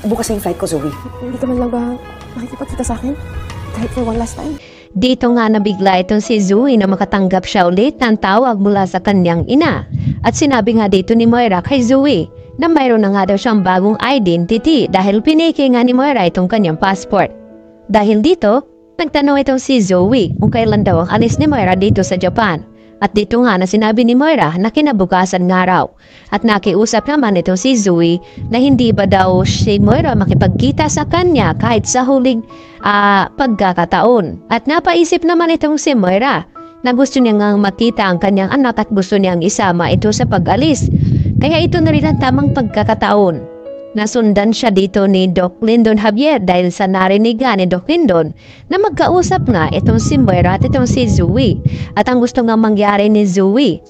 Bukas na yung flight ko, Zoe. Hindi ka man lang ba makikipagkita sa akin? Kahit for one last time. Dito nga nabigla itong si Zoe na makatanggap siya ulit ng tawag mula sa kanyang ina. At sinabi nga dito ni Moira kay Zoe na mayroon na nga daw siyang bagong identity dahil piniki nga ni Moira itong kanyang passport. Dahil dito, nagtanong itong si Zoe kung kailan daw ang alis ni Moira dito sa Japan. At dito nga na sinabi ni Moira na kinabukasan nga raw. At nakiusap naman itong si Zoe na hindi ba daw si Moira makipagkita sa kanya kahit sa huling pagkakataon. At napaisip naman itong si Moira na gusto niya nga makita ang kanyang anak at gusto niyang isama ito sa pag-alis. Kaya ito na rin ang tamang pagkakataon. Nasundan siya dito ni Doc Lyndon Javier dahil sa narinigan ni Doc Lyndon na magkausap nga itong si Moira at itong si Zoe. At ang gusto nga mangyari ni Zoe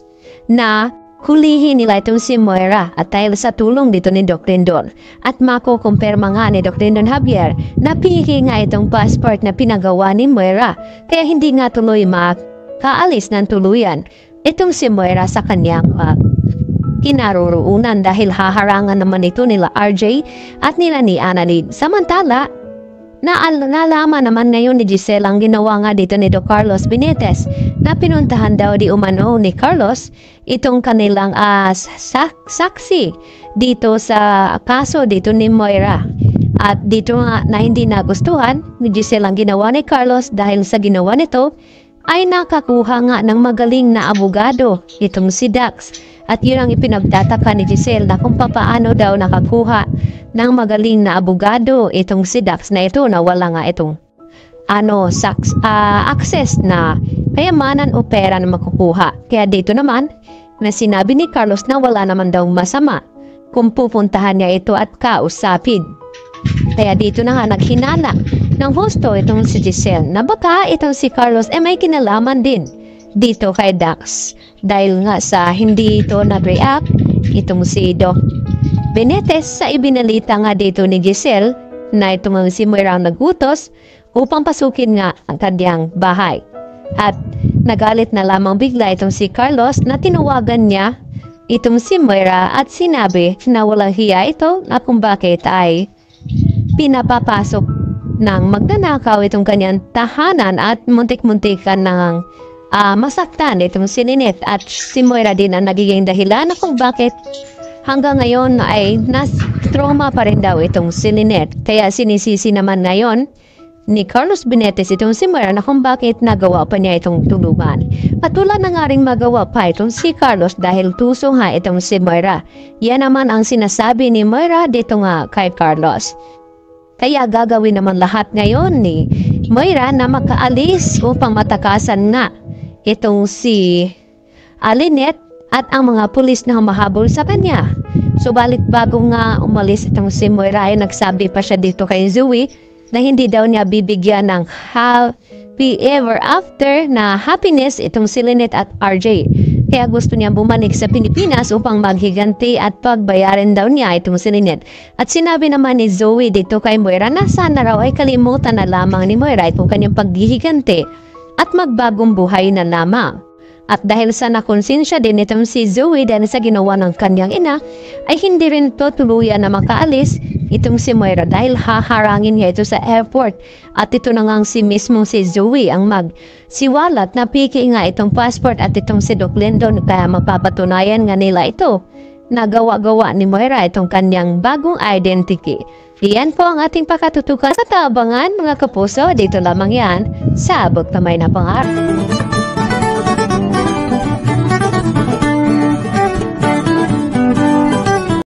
na hulihin nila itong si Moira at dahil sa tulong dito ni Doc Lyndon at makukumpirma nga ni Doc Lyndon Javier na piki nga itong passport na pinagawa ni Moira kaya hindi nga tuloy makaalis ng tuluyan itong si Moira sa kanyang kinaroroonan dahil haharangan naman ito nila RJ at nila ni Annalyn. Samantala, nalaman naman ngayon ni Giselle ang ginawa nga dito ni Doc Carlos Benitez na pinuntahan daw di umano ni Carlos itong kanilang saksi dito sa kaso dito ni Moira. At dito nga na hindi nagustuhan ni Giselle ang ginawa ni Carlos dahil sa ginawa nito ay nakakuha nga ng magaling na abogado itong si Dax. At yun ang ipinagtataka ni Giselle na kung papaano daw nakakuha ng magaling na abogado itong si Dax na ito na wala nga itong access na kayamanan o pera na makukuha. Kaya dito naman na sinabi ni Carlos na wala naman daw masama kung pupuntahan niya ito at kausapin. Kaya dito na nga naghinala ng husto itong si Giselle na baka itong si Carlos may kinalaman din dito kay Dax dahil nga sa hindi ito nag-react itong si Doc Benitez sa ibinalita nga dito ni Giselle na itong si Moira ang nagutos upang pasukin nga ang kanyang bahay. At nagalit na lamang bigla itong si Carlos na tinawagan niya itong si Moira at sinabi na walang hiya ito na kung bakit ay pinapapasok ng magnanakaw itong kanyang tahanan at muntik-muntikan ng masaktan itong si Lynette at si Moira din ang nagiging dahilan na kung bakit hanggang ngayon ay trauma pa rin daw itong si Lynette. Kaya sinisisi naman ngayon ni Carlos Benitez itong si Moira na kung bakit nagawa pa niya itong tulungan. Patulan na nga rin magawa pa itong si Carlos dahil tuso nga itong si Moira. Yan naman ang sinasabi ni Moira dito nga kay Carlos. Kaya gagawin naman lahat ngayon ni Moira na makaalis upang matakasan nga itong si Lynette at ang mga pulis na humahabol sa kanya. Subalit bago nga umalis itong si Moira ay nagsabi pa siya dito kay Zoe na hindi daw niya bibigyan ng happy ever after na happiness itong si Lynette at RJ. Kaya gusto niya bumalik sa Pilipinas upang maghiganti at pagbayarin daw niya itong si Lynette. At sinabi naman ni Zoe dito kay Moira na sana raw ay kalimutan na lamang ni Moira itong kanyang paghihiganti at magbagong buhay na lamang. At dahil sa nakonsensya din itong si Zoe dahil sa ginawa ng kanyang ina, ay hindi rin ito tuluyan na makaalis itong si Moira dahil haharangin niya ito sa airport. At ito na nga si mismong si Zoe ang magsiwalat na piki nga itong passport at itong si Doc Lyndon kaya mapapatunayan nga nila ito. Nagawa-gawa ni Moira itong kanyang bagong identity. Iyan po ang ating pakatutukan sa tabangan mga kapuso. Dito lamang yan sa Abot Kamay na Pangarap.